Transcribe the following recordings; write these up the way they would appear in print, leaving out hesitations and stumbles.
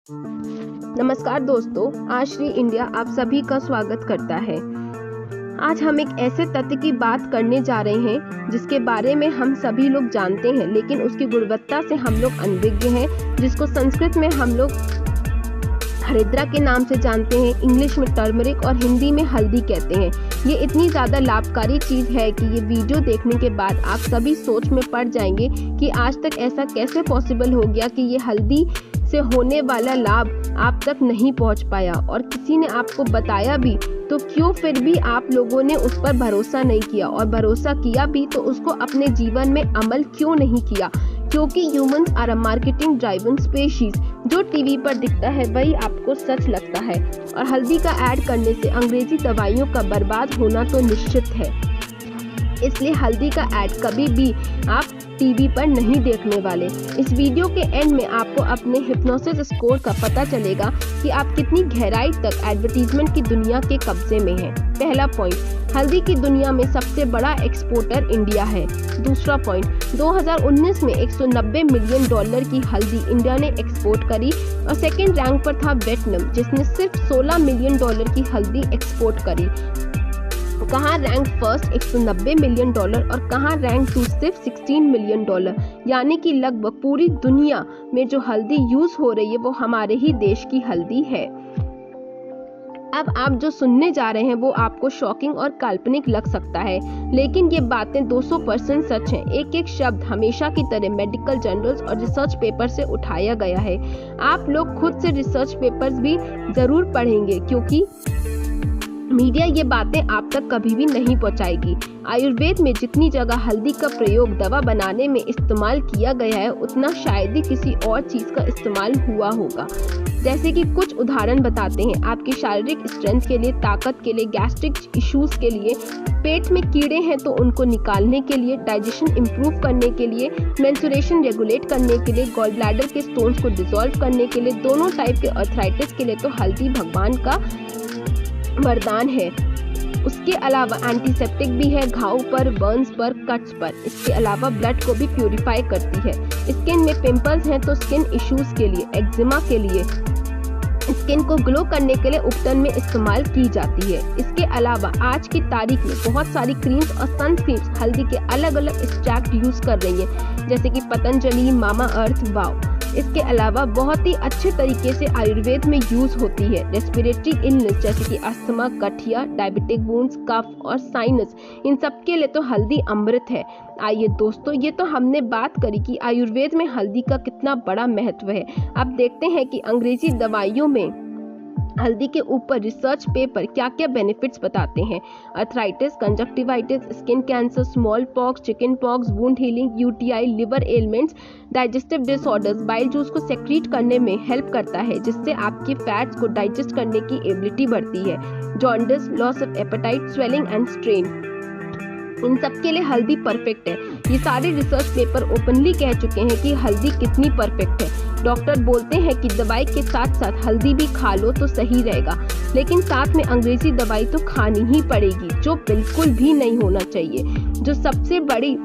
नमस्कार दोस्तों, आज श्री इंडिया आप सभी का स्वागत करता है। आज हम एक ऐसे तथ्य की बात करने जा रहे हैं जिसके बारे में हम सभी लोग जानते हैं, लेकिन उसकी गुणवत्ता से हम लोग अनभिज्ञ हैं, जिसको संस्कृत में हम लोग हरिद्रा के नाम से जानते हैं, इंग्लिश में टर्मरिक और हिंदी में हल्दी कहते हैं। ये इतनी ज़्यादा लाभकारी चीज़ है कि ये वीडियो देखने के बाद आप सभी सोच में पड़ जाएंगे कि आज तक ऐसा कैसे पॉसिबल हो गया कि ये हल्दी से होने वाला लाभ आप तक नहीं पहुंच पाया, और किसी ने आपको बताया भी तो क्यों फिर भी आप लोगों ने उस पर भरोसा नहीं किया, और भरोसा किया भी तो उसको अपने जीवन में अमल क्यों नहीं किया? क्योंकि humans are a marketing driven species. जो टीवी पर दिखता है वही आपको सच लगता है, और हल्दी का ऐड करने से अंग्रेजी दवाइयों का बर्बाद होना तो निश्चित है। इसलिए हल्दी का ऐड कभी भी आप टीवी पर नहीं देखने वाले। इस वीडियो के एंड में आपको अपने हिप्नोसिस स्कोर का पता चलेगा कि आप कितनी गहराई तक एडवर्टीजमेंट की दुनिया के कब्जे में हैं। पहला पॉइंट, हल्दी की दुनिया में सबसे बड़ा एक्सपोर्टर इंडिया है। दूसरा पॉइंट, 2019 में $190 मिलियन की हल्दी इंडिया ने एक्सपोर्ट करी, और सेकेंड रैंक पर था वियतनाम, जिसने सिर्फ $16 मिलियन की हल्दी एक्सपोर्ट करी। कहाँ रैंक फर्स्ट $190 मिलियन और कहाँ रैंक टू सिर्फ $16 मिलियन, यानी कि लगभग पूरी दुनिया में जो हल्दी यूज हो रही है वो हमारे ही देश की हल्दी है। अब आप जो सुनने जा रहे हैं वो आपको शॉकिंग और काल्पनिक लग सकता है, लेकिन ये बातें 200% सच हैं। एक एक शब्द हमेशा की तरह मेडिकल जर्नल्स और रिसर्च पेपर से उठाया गया है। आप लोग खुद से रिसर्च पेपर्स भी जरूर पढ़ेंगे, क्योंकि मीडिया ये बातें आप तक कभी भी नहीं पहुंचाएगी। आयुर्वेद में जितनी जगह हल्दी का प्रयोग दवा बनाने में इस्तेमाल किया गया है, उतना शायद ही किसी और चीज का इस्तेमाल हुआ होगा। जैसे कि कुछ उदाहरण बताते हैं, आपकी शारीरिक स्ट्रेंथ के लिए, ताकत के लिए, गैस्ट्रिक इश्यूज के लिए, पेट में कीड़े हैं तो उनको निकालने के लिए, डाइजेशन इंप्रूव करने के लिए, मेंस्ट्रुएशन रेगुलेट करने के लिए, गॉल ब्लैडर के स्टोन्स को डिसॉल्व करने के लिए, दोनों टाइप के आर्थराइटिस के लिए तो हल्दी भगवान का वरदान है। उसके अलावा एंटीसेप्टिक भी है, घाव पर, बर्न्स पर, कट्स पर। इसके अलावा ब्लड को भी प्यूरिफाई करती है। स्किन में पिंपल्स हैं तो स्किन इश्यूज के लिए, एक्जिमा के लिए, स्किन को ग्लो करने के लिए उपटन में इस्तेमाल की जाती है। इसके अलावा आज की तारीख में बहुत सारी क्रीम्स और सनस्क्रीम्स हल्दी के अलग अलग एक्सट्रैक्ट यूज कर रही हैं, जैसे कि पतंजलि, मामा अर्थ, वाव। इसके अलावा बहुत ही अच्छे तरीके से आयुर्वेद में यूज होती है रेस्पिरेटरी इलनेस, जैसे कि अस्थमा, गठिया, डायबिटिक वुंड्स, कफ और साइनस, इन सब के लिए तो हल्दी अमृत है। आइए दोस्तों, ये तो हमने बात करी कि आयुर्वेद में हल्दी का कितना बड़ा महत्व है। अब देखते हैं कि अंग्रेजी दवाइयों में हल्दी के ऊपर रिसर्च पेपर क्या क्या बेनिफिट्स बताते हैं। Arthritis, conjunctivitis, skin cancer, small pox, chicken pox, wound healing, UTI, liver elements, digestive disorders, bile juice को सेक्रीट करने में हेल्प करता है, जिससे आपके फैट्स को डाइजेस्ट करने की एबिलिटी बढ़ती है। Jaundice, loss of appetite, swelling and strain, इन सब के लिए हल्दी परफेक्ट है। ये सारे रिसर्च पेपर ओपनली कह चुके हैं कि हल्दी कितनी परफेक्ट है। डॉक्टर बोलते हैं कि दवाई के साथ साथ हल्दी भी खा लो तो सही रहेगा, लेकिन साथ में अंग्रेजी दवाई तो खानी ही पड़ेगी, जो बिल्कुल भी नहीं होना चाहिए। जो सबसे बड़ी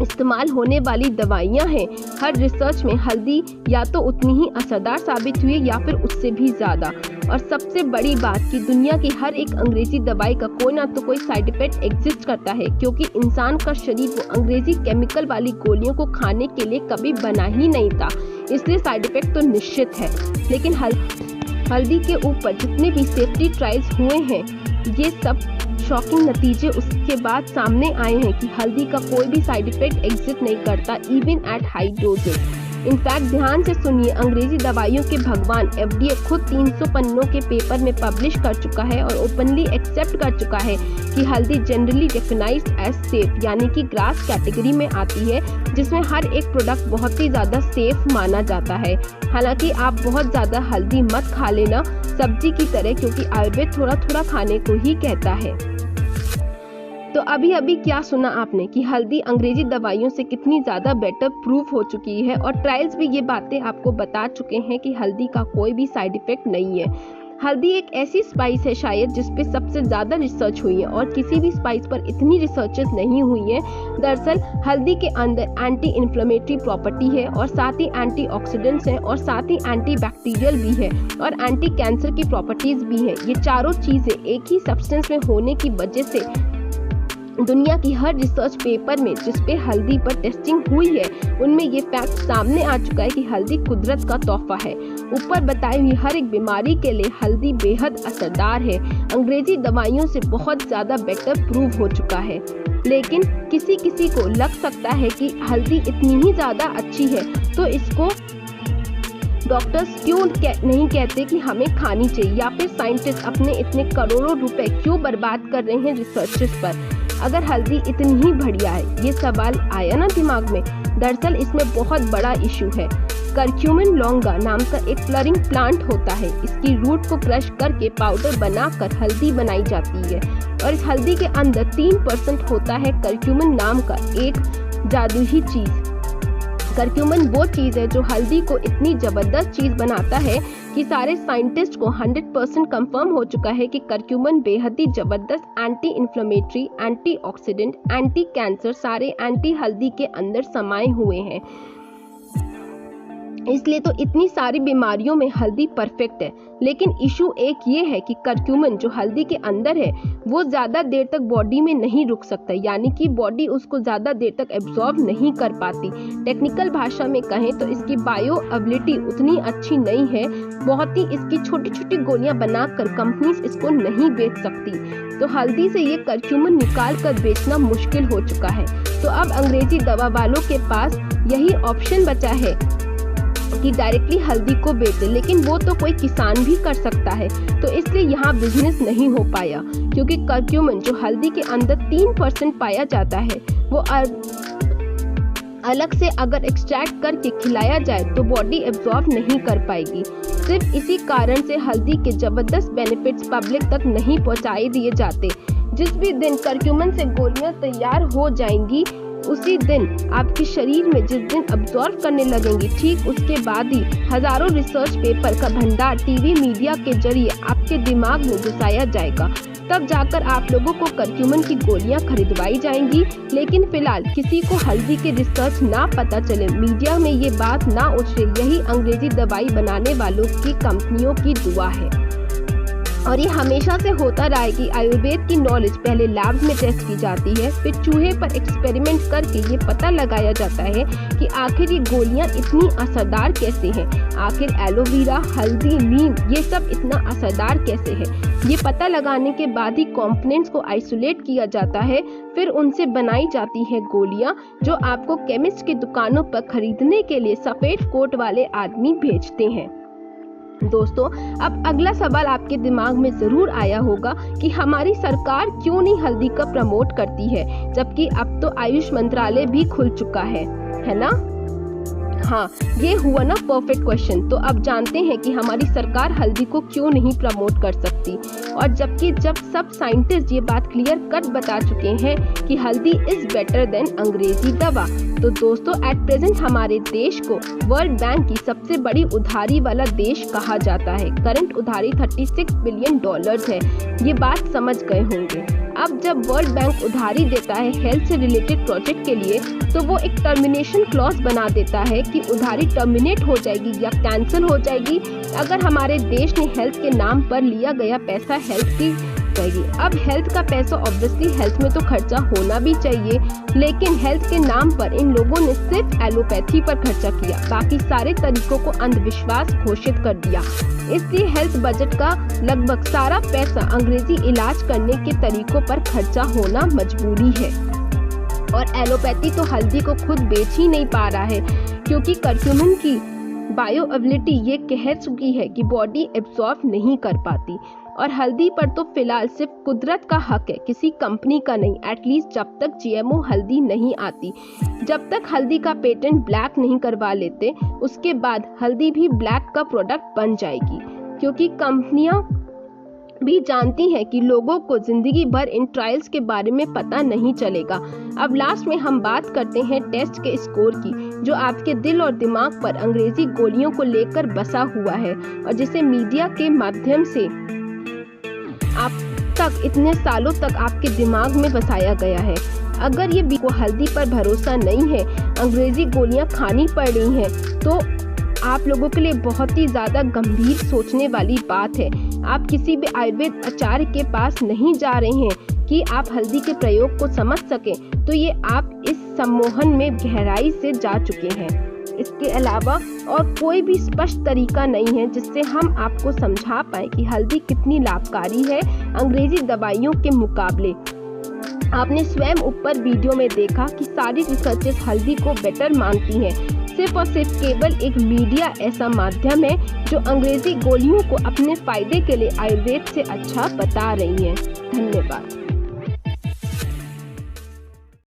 इस्तेमाल होने वाली दवाइयां हैं, हर रिसर्च में हल्दी या तो उतनी ही असरदार साबित हुई या फिर उससे भी ज़्यादा। और सबसे बड़ी बात कि दुनिया की हर एक अंग्रेजी दवाई का कोई ना तो कोई साइड इफेक्ट एग्जिस्ट करता है, क्योंकि इंसान का शरीर वो अंग्रेजी केमिकल वाली गोलियों को खाने के लिए कभी बना ही नहीं था, इसलिए साइड इफेक्ट तो निश्चित है। लेकिन हल्दी के ऊपर जितने भी सेफ्टी ट्रायल्स हुए हैं, ये सब शॉकिंग नतीजे उसके बाद सामने आए हैं कि हल्दी का कोई भी साइड इफेक्ट एग्जिस्ट नहीं करता, even at high doses. In fact ध्यान से सुनिए, अंग्रेजी दवाइयों के भगवान FDA खुद 300 पन्नों के पेपर में पब्लिश कर चुका है और ओपनली एक्सेप्ट कर चुका है कि हल्दी जनरली रिकॉग्नाइज्ड एज सेफ, यानी कि ग्रास कैटेगरी में आती है, जिसमें हर एक प्रोडक्ट बहुत ही ज़्यादा सेफ माना जाता है। हालांकि आप बहुत ज़्यादा हल्दी मत खा लेना सब्जी की तरह, क्योंकि आयुर्वेद थोड़ा थोड़ा खाने को ही कहता है। तो अभी अभी क्या सुना आपने कि हल्दी अंग्रेजी दवाइयों से कितनी ज़्यादा बेटर प्रूफ हो चुकी है, और ट्रायल्स भी ये बातें आपको बता चुके हैं कि हल्दी का कोई भी साइड इफेक्ट नहीं है। हल्दी एक ऐसी स्पाइस है शायद जिस पे सबसे ज्यादा रिसर्च हुई है और किसी भी स्पाइस पर इतनी रिसर्चेस नहीं हुई है। दरअसल हल्दी के अंदर एंटी इन्फ्लेमेटरी प्रॉपर्टी है और साथ ही एंटीऑक्सीडेंट्स हैं और साथ ही एंटी बैक्टीरियल भी है और एंटी कैंसर की प्रॉपर्टीज भी है। ये चारों चीजें एक ही सब्सटेंस में होने की वजह से दुनिया की हर रिसर्च पेपर में जिस पे हल्दी पर टेस्टिंग हुई है उनमें ये फैक्ट सामने आ चुका है कि हल्दी कुदरत का तोहफा है। ऊपर बताई हुई हर एक बीमारी के लिए हल्दी बेहद असरदार है। अंग्रेजी दवाइयों से बहुत ज्यादा बेटर प्रूव हो चुका है। लेकिन किसी किसी को लग सकता है कि हल्दी इतनी ही ज्यादा अच्छी है तो इसको डॉक्टर्स क्यों नहीं कहते कि हमें खानी चाहिए, या फिर साइंटिस्ट अपने इतने करोड़ों रुपए क्यों बर्बाद कर रहे हैं रिसर्चेस पर अगर हल्दी इतनी ही बढ़िया है। ये सवाल आया ना दिमाग में। दरअसल इसमें बहुत बड़ा इशू है। करक्यूमिन लॉन्गा नाम का एक फ्लरिंग प्लांट होता है। इसकी रूट को क्रश करके पाउडर बनाकर हल्दी बनाई जाती है और इस हल्दी के अंदर 3% होता है करक्यूमिन नाम का एक जादुई चीज। करक्यूमिन वो चीज है जो हल्दी को इतनी जबरदस्त चीज बनाता है कि सारे साइंटिस्ट को 100% कंफर्म हो चुका है कि करक्यूमिन बेहद ही जबरदस्त anti inflammatory, antioxidant, anti cancer सारे एंटी हल्दी के अंदर समाये हुए हैं। इसलिए तो इतनी सारी बीमारियों में हल्दी परफेक्ट है। लेकिन इशू एक ये है कि करक्यूमिन जो हल्दी के अंदर है वो ज्यादा देर तक बॉडी में नहीं रुक सकता, यानी कि बॉडी उसको ज्यादा देर तक एब्जॉर्ब नहीं कर पाती। टेक्निकल भाषा में कहें तो इसकी बायोअबिलिटी उतनी अच्छी नहीं है। बहुत ही इसकी छोटी छोटी गोलियां बनाकर कंपनीज इसको नहीं बेच सकती। तो हल्दी से ये करक्यूमिन निकाल कर बेचना मुश्किल हो चुका है। तो अब अंग्रेजी दवा वालों के पास यही ऑप्शन बचा है कि डायरेक्टली हल्दी को बेचे, लेकिन वो तो कोई किसान भी कर सकता है। तो इसलिए यहाँ बिजनेस नहीं हो पाया क्योंकि करक्यूमिन जो हल्दी के अंदर 3% पाया जाता है वो अलग से अगर एक्सट्रैक्ट करके खिलाया जाए तो बॉडी एब्जॉर्ब नहीं कर पाएगी। सिर्फ इसी कारण से हल्दी के जबरदस्त बेनिफिट्स पब्लिक तक नहीं पहुँचाए दिए जाते। जिस भी दिन करक्यूमिन से गोलियां तैयार हो जाएंगी उसी दिन आपके शरीर में जिस दिन अब्जॉर्ब करने लगेंगी, ठीक उसके बाद ही हजारों रिसर्च पेपर का भंडार टीवी मीडिया के जरिए आपके दिमाग में घुसाया जाएगा। तब जाकर आप लोगों को करक्यूमिन की गोलियां खरीदवाई जाएंगी। लेकिन फिलहाल किसी को हल्दी के रिसर्च ना पता चले, मीडिया में ये बात ना उछले, यही अंग्रेजी दवाई बनाने वालों की कंपनियों की दुआ है। और ये हमेशा से होता रहा है कि आयुर्वेद की नॉलेज पहले लैब में टेस्ट की जाती है, फिर चूहे पर एक्सपेरिमेंट करके ये पता लगाया जाता है कि आखिर ये गोलियां इतनी असरदार कैसे हैं। आखिर एलोवेरा, हल्दी, नीम ये सब इतना असरदार कैसे है। ये पता लगाने के बाद ही कंपोनेंट्स को आइसोलेट किया जाता है, फिर उनसे बनाई जाती है गोलियां जो आपको केमिस्ट की दुकानों पर खरीदने के लिए सफेद कोट वाले आदमी भेजते हैं। दोस्तों, अब अगला सवाल आपके दिमाग में जरूर आया होगा कि हमारी सरकार क्यों नहीं हल्दी का प्रमोट करती है, जबकि अब तो आयुष मंत्रालय भी खुल चुका है ना। हाँ, ये हुआ ना परफेक्ट क्वेश्चन। तो अब जानते हैं कि हमारी सरकार हल्दी को क्यों नहीं प्रमोट कर सकती। और जब सब साइंटिस्ट ये बात क्लियर कट बता चुके हैं कि हल्दी इज बेटर देन अंग्रेजी दवा। तो दोस्तों, एट प्रेजेंट हमारे देश को वर्ल्ड बैंक की सबसे बड़ी उधारी वाला देश कहा जाता है। करंट उधारी $36 बिलियन है। ये बात समझ गए होंगे। अब जब वर्ल्ड बैंक उधारी देता है हेल्थ से रिलेटेड प्रोजेक्ट के लिए तो वो एक टर्मिनेशन क्लॉज बना देता है कि उधारी टर्मिनेट हो जाएगी या कैंसिल हो जाएगी अगर हमारे देश ने हेल्थ के नाम पर लिया गया पैसा हेल्थ की जाएगी। अब हेल्थ का पैसा ऑब्वियसली हेल्थ में तो खर्चा होना भी चाहिए, लेकिन हेल्थ के नाम पर इन लोगों ने सिर्फ एलोपैथी पर खर्चा किया, बाकी सारे तरीकों को अंधविश्वास घोषित कर दिया। इसलिए हेल्थ बजट का लगभग सारा पैसा अंग्रेजी इलाज करने के तरीकों पर खर्चा होना मजबूरी है। और एलोपैथी तो हल्दी को खुद बेच ही नहीं पा रहा है क्योंकि करक्यूमिन की बायोअबिलिटी ये कह चुकी है कि बॉडी एब्जॉर्ब नहीं कर पाती। और हल्दी पर तो फिलहाल सिर्फ कुदरत का हक है, किसी कंपनी का नहीं। एटलीस्ट जब तक जीएमओ हल्दी नहीं आती, जब तक हल्दी का पेटेंट ब्लैक नहीं करवा लेते, उसके बाद हल्दी भी ब्लैक का प्रोडक्ट बन जाएगी क्योंकि कंपनियां भी जानती हैं कि लोगों को जिंदगी भर इन ट्रायल्स के बारे में पता नहीं चलेगा। अब लास्ट में हम बात करते हैं टेस्ट के स्कोर की, जो आपके दिल और दिमाग पर अंग्रेजी गोलियों को लेकर बसा हुआ है और जिसे मीडिया के माध्यम से आप तक इतने सालों तक आपके दिमाग में बसाया गया है। अगर ये को हल्दी पर भरोसा नहीं है, अंग्रेजी गोलियां खानी पड़ रही हैं, तो आप लोगों के लिए बहुत ही ज़्यादा गंभीर सोचने वाली बात है। आप किसी भी आयुर्वेद आचार्य के पास नहीं जा रहे हैं कि आप हल्दी के प्रयोग को समझ सकें, तो ये आप इस सम्मोहन में गहराई से जा चुके हैं। इसके अलावा और कोई भी स्पष्ट तरीका नहीं है जिससे हम आपको समझा पाए कि हल्दी कितनी लाभकारी है अंग्रेजी दवाइयों के मुकाबले। आपने स्वयं ऊपर वीडियो में देखा कि सारी रिसर्चेस हल्दी को बेटर मानती हैं। सिर्फ और सिर्फ केवल एक मीडिया ऐसा माध्यम है जो अंग्रेजी गोलियों को अपने फायदे के लिए आयुर्वेद से अच्छा बता रही है। धन्यवाद।